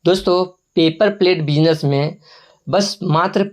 दोस्तों, paper plate business में बस मात्र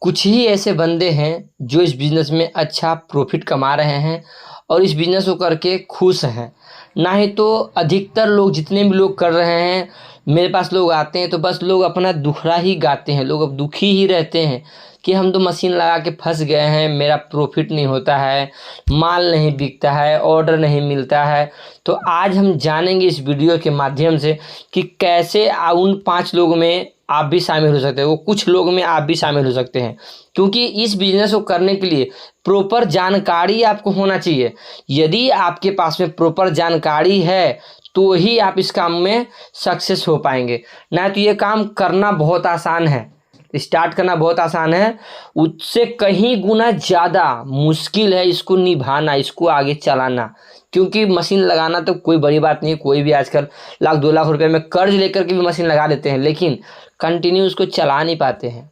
कुछ ही ऐसे बंदे हैं जो इस बिज़नेस में अच्छा प्रॉफिट कमा रहे हैं और इस बिज़नेस को करके खुश हैं। ना ही तो अधिकतर लोग, जितने भी लोग कर रहे हैं, मेरे पास लोग आते हैं तो बस लोग अपना दुखड़ा ही गाते हैं। लोग अब दुखी ही रहते हैं कि हम तो मशीन लगा के फंस गए हैं, मेरा प्रॉफिट नहीं होता है, माल नहीं बिकता है, ऑर्डर नहीं मिलता है। तो आज हम जानेंगे इस वीडियो के माध्यम से कि कैसे उन 5 लोगों में आप भी शामिल हो सकते हैं, वो कुछ लोग में आप भी शामिल हो सकते हैं। क्योंकि इस बिज़नेस को करने के लिए प्रॉपर जानकारी आपको होना चाहिए। यदि आपके पास में प्रॉपर जानकारी है तो ही आप इस काम में सक्सेस हो पाएंगे। ना तो ये काम करना बहुत आसान है, स्टार्ट करना बहुत आसान है, उससे कहीं गुना ज़्यादा मुश्किल है इसको निभाना, इसको आगे चलाना। क्योंकि मशीन लगाना तो कोई बड़ी बात नहीं है, कोई भी आजकल 1-2 लाख रुपए में कर्ज लेकर के भी मशीन लगा लेते हैं, लेकिन कंटिन्यू उसको चला नहीं पाते हैं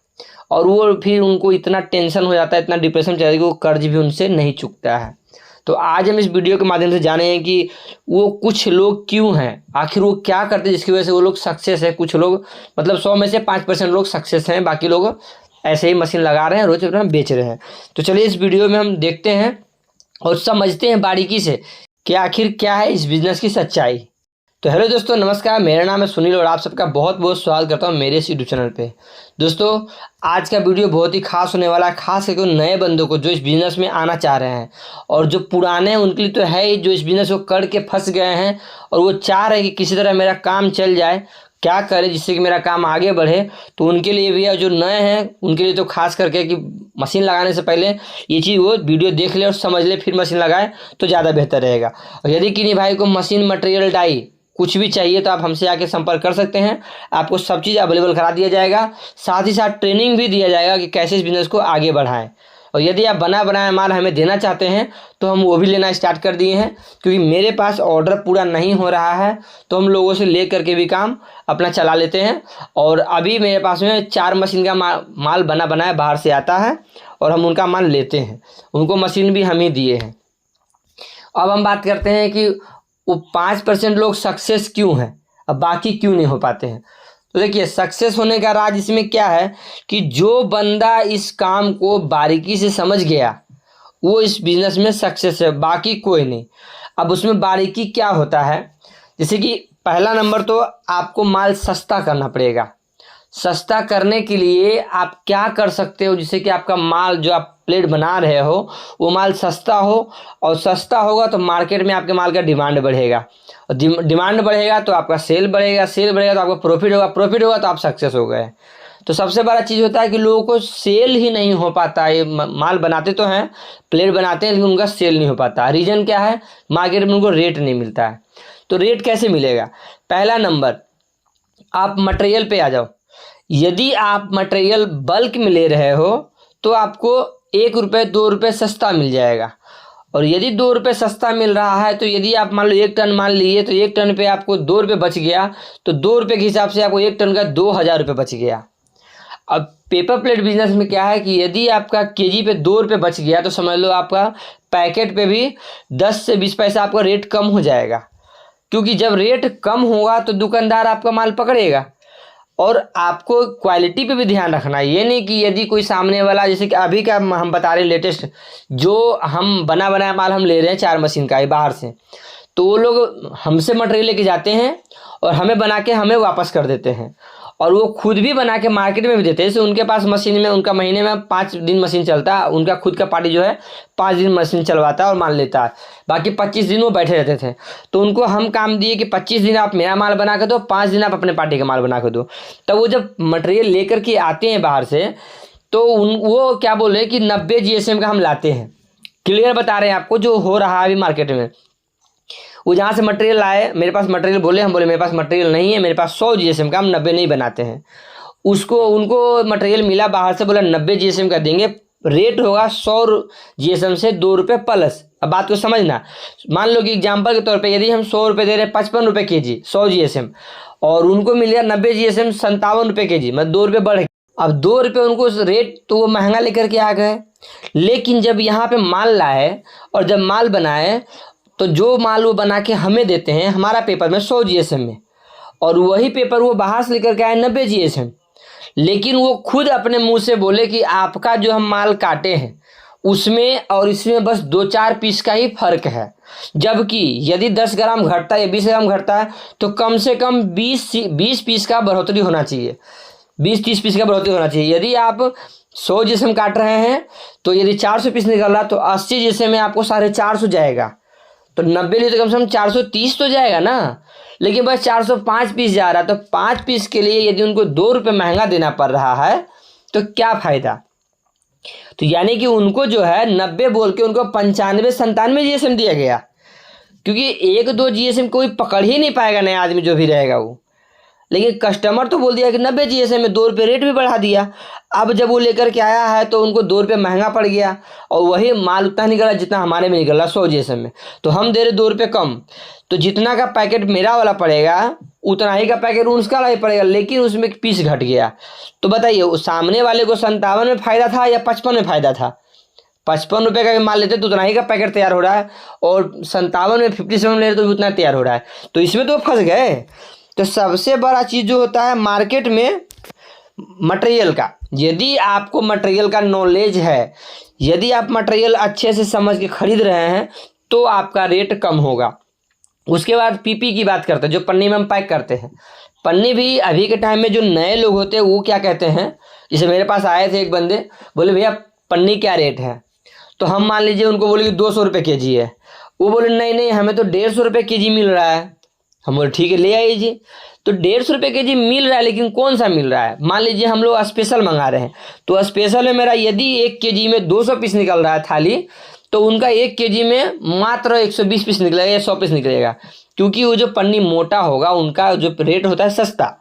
और वो फिर उनको इतना टेंशन हो जाता है, इतना डिप्रेशन चल जाता है कि वो कर्ज भी उनसे नहीं चुकता है। तो आज हम इस वीडियो के माध्यम से जानेंगे कि वो कुछ लोग क्यों हैं, आखिर वो क्या करते हैं जिसकी वजह से वो लोग सक्सेस है। कुछ लोग, मतलब 100 में से 5% लोग सक्सेस हैं, बाकी लोग ऐसे ही मशीन लगा रहे हैं, रोज अपना बेच रहे हैं। तो चलिए इस वीडियो में हम देखते हैं और समझते हैं बारीकी से कि आखिर क्या है इस बिज़नेस की सच्चाई। तो हेलो दोस्तों, नमस्कार, मेरा नाम है सुनील और आप सबका बहुत बहुत स्वागत करता हूं मेरे इस यूट्यूब चैनल पे। दोस्तों, आज का वीडियो बहुत ही खास होने वाला है, खास करके उन नए बंदों को जो इस बिज़नेस में आना चाह रहे हैं, और जो पुराने हैं उनके लिए तो है ही, जो इस बिज़नेस को करके फंस गए हैं और वो चाह रहे हैं कि किसी तरह मेरा काम चल जाए, क्या करें जिससे कि मेरा काम आगे बढ़े। तो उनके लिए भी है, जो नए हैं उनके लिए तो खास करके कि मशीन लगाने से पहले ये चीज़ वो वीडियो देख ले और समझ ले, फिर मशीन लगाए तो ज़्यादा बेहतर रहेगा। और यदि किन्हीं भाई को मशीन, मटेरियल, डाई कुछ भी चाहिए तो आप हमसे आके संपर्क कर सकते हैं, आपको सब चीज़ अवेलेबल करा दिया जाएगा। साथ ही साथ ट्रेनिंग भी दिया जाएगा कि कैसे इस बिज़नेस को आगे बढ़ाएं। और यदि आप बना बनाया माल हमें देना चाहते हैं तो हम वो भी लेना स्टार्ट कर दिए हैं, क्योंकि मेरे पास ऑर्डर पूरा नहीं हो रहा है तो हम लोगों से ले करके भी काम अपना चला लेते हैं। और अभी मेरे पास में 4 मशीन का माल बना बनाया बाहर से आता है और हम उनका माल लेते हैं, उनको मशीन भी हम ही दिए हैं। अब हम बात करते हैं कि वो 5% लोग सक्सेस क्यों हैं, अब बाकी क्यों नहीं हो पाते हैं। तो देखिए, सक्सेस होने का राज इसमें क्या है कि जो बंदा इस काम को बारीकी से समझ गया वो इस बिज़नेस में सक्सेस है, बाकी कोई नहीं। अब उसमें बारीकी क्या होता है, जैसे कि पहला नंबर तो आपको माल सस्ता करना पड़ेगा। सस्ता करने के लिए आप क्या कर सकते हो जिससे कि आपका माल, जो आप प्लेट बना रहे हो, वो माल सस्ता हो। और सस्ता होगा तो मार्केट में आपके माल का डिमांड बढ़ेगा, और डिमांड बढ़ेगा तो आपका सेल बढ़ेगा, सेल बढ़ेगा तो आपका प्रॉफिट होगा, प्रॉफिट होगा तो आप सक्सेस हो गए। तो सबसे बड़ा चीज़ होता है कि लोगों को सेल ही नहीं हो पाता है। माल बनाते तो हैं, प्लेट बनाते हैं, लेकिन उनका सेल नहीं हो पाता। रीज़न क्या है? मार्केट में उनको रेट नहीं मिलता है। तो रेट कैसे मिलेगा? पहला नंबर, आप मटेरियल पे आ जाओ। यदि आप मटेरियल बल्क में ले रहे हो तो आपको 1 रुपये 2 रुपये सस्ता मिल जाएगा। और यदि 2 रुपये सस्ता मिल रहा है तो यदि आप मान लो 1 टन माल लिए तो 1 टन पे आपको 2 रुपये बच गया, तो 2 रुपये के हिसाब से आपको 1 टन का 2000 रुपये बच गया। अब पेपर प्लेट बिजनेस में क्या है कि यदि आपका केजी पे 2 रुपये बच गया तो समझ लो आपका पैकेट पे भी 10 से 20 पैसा आपका रेट कम हो जाएगा। क्योंकि जब रेट कम होगा तो दुकानदार आपका माल पकड़ेगा। और आपको क्वालिटी पे भी ध्यान रखना है। ये नहीं कि यदि कोई सामने वाला, जैसे कि अभी का हम बता रहे हैं लेटेस्ट, जो हम बना बनाया माल हम ले रहे हैं 4 मशीन का ही बाहर से, तो वो लोग हमसे मटेरियल लेके जाते हैं और हमें बना के हमें वापस कर देते हैं, और वो खुद भी बना के मार्केट में भी देते हैं। जैसे उनके पास मशीन में, उनका महीने में 5 दिन मशीन चलता है, उनका खुद का पार्टी जो है 5 दिन मशीन चलवाता है और माल लेता है, बाकी 25 दिन वो बैठे रहते थे। तो उनको हम काम दिए कि 25 दिन आप मेरा माल बना कर दो, 5 दिन आप अपने पार्टी का माल बना कर दो। तब वो जब मटेरियल लेकर के आते हैं बाहर से तो वो क्या बोल रहे हैं कि 90 GSM का हम लाते हैं। क्लियर बता रहे हैं आपको जो हो रहा है अभी मार्केट में। वो जहाँ से मटेरियल लाए, मेरे पास मटेरियल बोले, हम बोले मेरे पास मटेरियल नहीं है, मेरे पास 100 GSM का, हम 90 नहीं बनाते हैं। उनको मटेरियल मिला बाहर से, बोला 90 GSM का देंगे, रेट होगा 100 GSM से 2 रुपये प्लस। अब बात को समझना, मान लो कि एग्जाम्पल के तौर पे यदि हम 100 रुपये दे रहे हैं, 55 रुपये केजी 100 GSM, और उनको मिल गया 90 GSM 57 रुपये केजी, मतलब 2 रुपये बढ़ गए। अब 2 रुपये उनको रेट, तो वो महंगा लेकर के आ गए। लेकिन जब यहाँ पे माल लाए और जब माल बनाए तो जो माल वो बना के हमें देते हैं हमारा पेपर में 100 GSM में, और वही पेपर वो बाहर से लेकर के आए 90 जीएसएम, लेकिन वो खुद अपने मुंह से बोले कि आपका जो हम माल काटे हैं उसमें और इसमें बस 2-4 पीस का ही फर्क है। जबकि यदि 10 ग्राम घटता है या 20 ग्राम घटता है तो कम से कम 20 पीस का बढ़ोतरी होना चाहिए, 20-30 पीस का बढ़ोतरी होना चाहिए। यदि आप 100 जीएसएम काट रहे हैं तो यदि 400 पीस निकल रहा तो 80 जीएसएम में आपको 450 जाएगा, तो 90 लिए तो कम से कम 430 तो जाएगा ना। लेकिन बस 405 पीस जा रहा है, तो 5 पीस के लिए यदि उनको 2 रुपये महंगा देना पड़ रहा है तो क्या फ़ायदा। तो यानी कि उनको जो है 90 बोल के उनको 95-97 जीएसएम दिया गया, क्योंकि 1-2 जीएसएम कोई पकड़ ही नहीं पाएगा नया आदमी जो भी रहेगा वो। लेकिन कस्टमर तो बोल दिया कि 90 जीएसएम में 2 रुपये रेट भी बढ़ा दिया। अब जब वो लेकर के आया है तो उनको 2 रुपये महंगा पड़ गया और वही माल उतना निकला जितना हमारे में निकला 100 जीएसएम में, तो हम दे रहे 2 रुपये कम, तो जितना का पैकेट मेरा वाला पड़ेगा उतना ही का पैकेट उसका वाला ही पड़ेगा, लेकिन उसमें पीस घट गया। तो बताइए उस सामने वाले को 57 में फ़ायदा था या 55 में फ़ायदा था। 55 रुपये का भी माल लेते तो उतना ही का पैकेट तैयार हो रहा है, और 57 में 57 ले रहे तो भी उतना तैयार हो रहा है, तो इसमें तो फंस गए। तो सबसे बड़ा चीज़ जो होता है मार्केट में मटेरियल का, यदि आपको मटेरियल का नॉलेज है, यदि आप मटेरियल अच्छे से समझ के खरीद रहे हैं तो आपका रेट कम होगा। उसके बाद पीपी की बात करते हैं, जो पन्नी में हम पैक करते हैं। पन्नी भी अभी के टाइम में जो नए लोग होते हैं वो क्या कहते हैं, जैसे मेरे पास आए थे एक बंदे, बोले भैया पन्नी क्या रेट है, तो हम मान लीजिए उनको बोले कि 200 रुपये केजी है, वो बोले नहीं नहीं हमें तो 150 रुपये केजी मिल रहा है। हम बोले ठीक है ले आइए। तो 150 रुपये केजी मिल रहा है, लेकिन कौन सा मिल रहा है, मान लीजिए हम लोग स्पेशल मंगा रहे हैं, तो स्पेशल में मेरा यदि 1 केजी में 200 पीस निकल रहा है थाली, तो उनका 1 केजी में मात्र 120 पीस निकलेगा या 100 पीस निकलेगा, क्योंकि वो जो पन्नी मोटा होगा उनका जो रेट होता है सस्ता,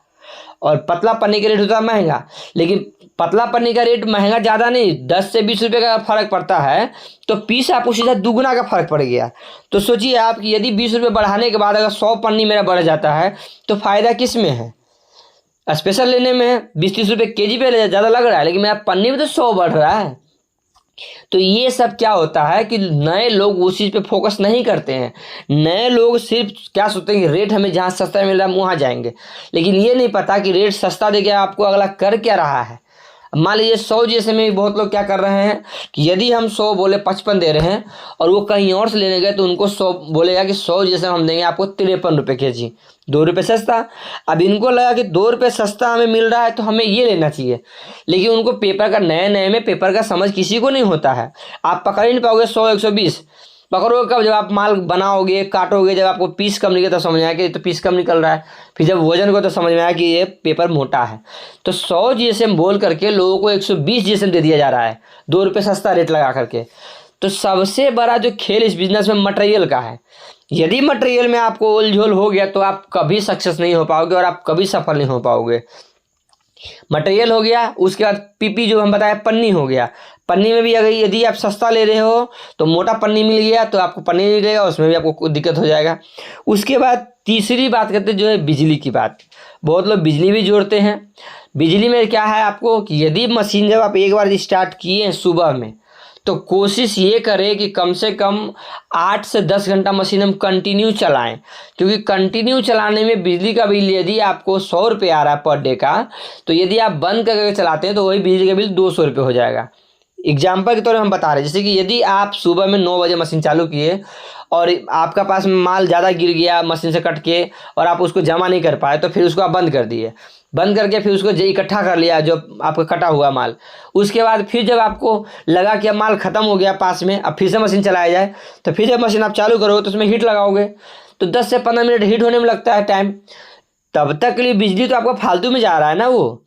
और पतला पन्नी का रेट होता है महंगा। लेकिन पतला पन्नी का रेट महंगा ज़्यादा नहीं, 10 से 20 रुपये का फ़र्क पड़ता है, तो पीस आपको सीधा दुगना का फ़र्क पड़ गया। तो सोचिए आप कि यदि 20 रुपये बढ़ाने के बाद अगर 100 पन्नी मेरा बढ़ जाता है तो फ़ायदा किस में है, स्पेशल लेने में है। 20-30 रुपये केजी पे ज़्यादा लग रहा है, लेकिन मेरा पन्नी में तो 100 बढ़ रहा है। तो ये सब क्या होता है कि नए लोग उस चीज़ पे फोकस नहीं करते हैं। नए लोग सिर्फ क्या सोचते हैं कि रेट हमें जहाँ सस्ता मिल रहा है वहाँ जाएंगे, लेकिन ये नहीं पता कि रेट सस्ता दे के आपको अगला कर क्या रहा है। मान लीजिए 100 जैसे में भी बहुत लोग क्या कर रहे हैं कि यदि हम 100 बोले 55 दे रहे हैं और वो कहीं और से लेने गए तो उनको 100 बोलेगा कि 100 जैसे हम देंगे आपको 53 रुपये केजी, 2 रुपये सस्ता। अब इनको लगा कि 2 रुपये सस्ता हमें मिल रहा है तो हमें ये लेना चाहिए, लेकिन उनको पेपर का नए नए में पेपर का समझ किसी को नहीं होता है। आप पकड़ ही नहीं पाओगे 100-120 पकड़ोगे कब, जब आप माल बनाओगे काटोगे, जब आपको पीस कम निकले तो समझ में आया कि तो पीस कम निकल रहा है, फिर जब वजन को तो समझ में आया कि ये पेपर मोटा है। तो 100 जीएसएम बोल करके लोगों को 120 जीएसएम दे दिया जा रहा है, 2 रुपये सस्ता रेट लगा करके। तो सबसे बड़ा जो खेल इस बिजनेस में मटेरियल का है। यदि मटेरियल में आपको ओल झोल हो गया तो आप कभी सक्सेस नहीं हो पाओगे और आप कभी सफल नहीं हो पाओगे। मटेरियल हो गया, उसके बाद पीपी जो हम बताए पन्नी हो गया। पन्नी में भी अगर यदि आप सस्ता ले रहे हो तो मोटा पन्नी मिल गया तो आपको पन्नी नहीं मिलेगा, उसमें भी आपको दिक्कत हो जाएगा। उसके बाद तीसरी बात करते हैं जो है बिजली की बात। बहुत लोग बिजली भी जोड़ते हैं। बिजली में क्या है आपको कि यदि मशीन जब आप एक बार स्टार्ट किए हैं सुबह में, तो कोशिश ये करें कि कम से कम 8 से 10 घंटा मशीन हम कंटिन्यू चलाएं, क्योंकि कंटिन्यू चलाने में बिजली का बिल यदि आपको 100 रुपये आ रहा है पर डे का, तो यदि आप बंद करके चलाते हैं तो वही बिजली का बिल 200 रुपये हो जाएगा। एग्जाम्पल के तौर पर हम बता रहे हैं, जैसे कि यदि आप सुबह में 9 बजे मशीन चालू किए और आपका पास माल ज़्यादा गिर गया मशीन से कट के और आप उसको जमा नहीं कर पाए, तो फिर उसको आप बंद कर दिए, बंद करके फिर उसको इकट्ठा कर लिया जो आपका कटा हुआ माल। उसके बाद फिर जब आपको लगा कि अब माल ख़त्म हो गया पास में, अब फिर से मशीन चलाया जाए, तो फिर जब मशीन आप चालू करोगे तो उसमें हीट लगाओगे, तो 10 से 15 मिनट हीट होने में लगता है टाइम। तब तक के लिए बिजली तो आपको फालतू में जा रहा है ना वो।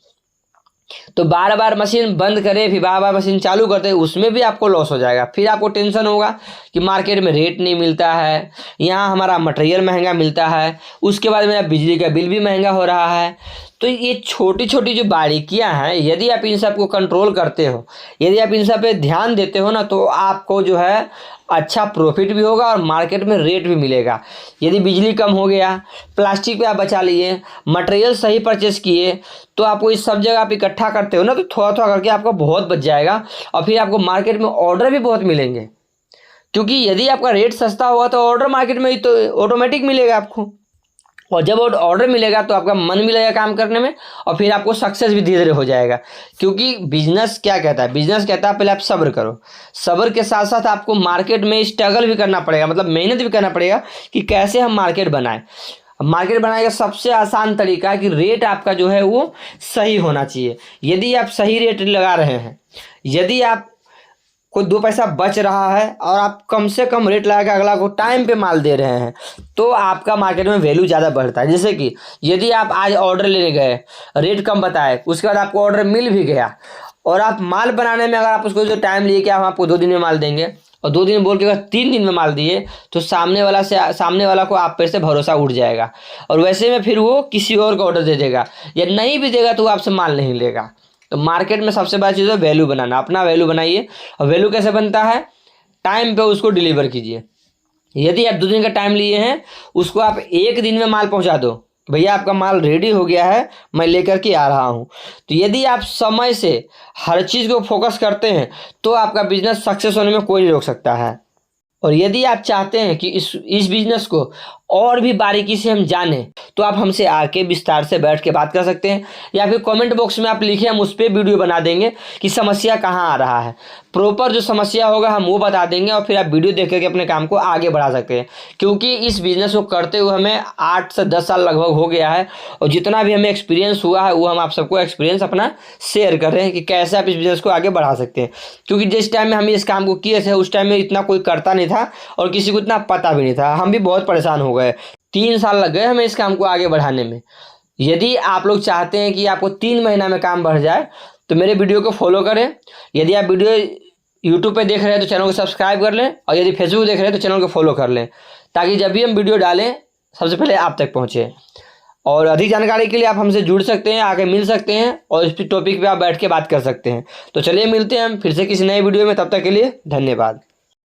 तो बार बार मशीन बंद करें फिर बार बार मशीन चालू करते हैं, उसमें भी आपको लॉस हो जाएगा। फिर आपको टेंशन होगा कि मार्केट में रेट नहीं मिलता है, यहाँ हमारा मटेरियल महंगा मिलता है, उसके बाद मेरा बिजली का बिल भी महंगा हो रहा है। तो ये छोटी छोटी जो बारीकियां हैं, यदि आप इन सब को कंट्रोल करते हो, यदि आप इन सब पे ध्यान देते हो ना, तो आपको जो है अच्छा प्रॉफिट भी होगा और मार्केट में रेट भी मिलेगा। यदि बिजली कम हो गया, प्लास्टिक पे आप बचा लिए, मटेरियल सही परचेस किए, तो आपको इस सब जगह आप इकट्ठा करते हो ना, तो थोड़ा थोड़ा करके आपका बहुत बच जाएगा और फिर आपको मार्केट में ऑर्डर भी बहुत मिलेंगे। क्योंकि यदि आपका रेट सस्ता होगा तो ऑर्डर मार्केट में ही तो ऑटोमेटिक मिलेगा आपको। और जब वो ऑर्डर मिलेगा तो आपका मन भी लगेगा काम करने में, और फिर आपको सक्सेस भी धीरे धीरे हो जाएगा। क्योंकि बिजनेस क्या कहता है, बिजनेस कहता है पहले आप सब्र करो, सब्र के साथ साथ आपको मार्केट में स्ट्रगल भी करना पड़ेगा, मतलब मेहनत भी करना पड़ेगा कि कैसे हम मार्केट बनाएं। मार्केट बनाने का सबसे आसान तरीका है कि रेट आपका जो है वो सही होना चाहिए। यदि आप सही रेट लगा रहे हैं, यदि आप कोई 2 पैसा बच रहा है और आप कम से कम रेट लगा के अगला को टाइम पे माल दे रहे हैं, तो आपका मार्केट में वैल्यू ज़्यादा बढ़ता है। जैसे कि यदि आप आज ऑर्डर लेने गए, रेट कम बताए, उसके बाद आपको ऑर्डर मिल भी गया, और आप माल बनाने में अगर आप उसको जो टाइम लिए कि हम आपको 2 दिन में माल देंगे, और 2 दिन बोल के अगर 3 दिन में माल दिए, तो सामने वाला को आप पर से भरोसा उठ जाएगा, और वैसे में फिर वो किसी और को ऑर्डर दे देगा, या नहीं भी देगा तो वो आपसे माल नहीं लेगा। तो मार्केट में सबसे बड़ा चीज़ है वैल्यू बनाना, अपना वैल्यू बनाइए। और वैल्यू कैसे बनता है, टाइम पे उसको डिलीवर कीजिए। यदि आप 2 दिन का टाइम लिए हैं, उसको आप 1 दिन में माल पहुंचा दो, भैया आपका माल रेडी हो गया है, मैं लेकर के आ रहा हूं। तो यदि आप समय से हर चीज़ को फोकस करते हैं तो आपका बिजनेस सक्सेस होने में कोई नहीं रोक सकता है। और यदि आप चाहते हैं कि इस बिजनेस को और भी बारीकी से हम जानें, तो आप हमसे आके विस्तार से बैठ के बात कर सकते हैं, या फिर कमेंट बॉक्स में आप लिखें, हम उस पर वीडियो बना देंगे कि समस्या कहाँ आ रहा है। प्रॉपर जो समस्या होगा हम वो बता देंगे, और फिर आप वीडियो देख करके अपने काम को आगे बढ़ा सकते हैं। क्योंकि इस बिज़नेस को करते हुए हमें 8 से 10 साल लगभग हो गया है, और जितना भी हमें एक्सपीरियंस हुआ है वो हम आप सबको एक्सपीरियंस अपना शेयर कर रहे हैं कि कैसे आप इस बिज़नेस को आगे बढ़ा सकते हैं। क्योंकि जिस टाइम में हम इस काम को किए थे, उस टाइम में इतना कोई करता नहीं था और किसी को इतना पता भी नहीं था, हम भी बहुत परेशान हो गए। 3 साल लग गए हमें इस काम को आगे बढ़ाने में। यदि आप लोग चाहते हैं कि आपको 3 महीना में काम बढ़ जाए, तो मेरे वीडियो को फॉलो करें। यदि आप वीडियो यूट्यूब पे देख रहे हैं तो चैनल को सब्सक्राइब कर लें, और यदि फेसबुक देख रहे हैं तो चैनल को फॉलो कर लें, ताकि जब भी हम वीडियो डालें सबसे पहले आप तक पहुँचे। और अधिक जानकारी के लिए आप हमसे जुड़ सकते हैं, आके मिल सकते हैं, और इस टॉपिक पे आप बैठ के बात कर सकते हैं। तो चलिए मिलते हैं हम फिर से किसी नए वीडियो में, तब तक के लिए धन्यवाद।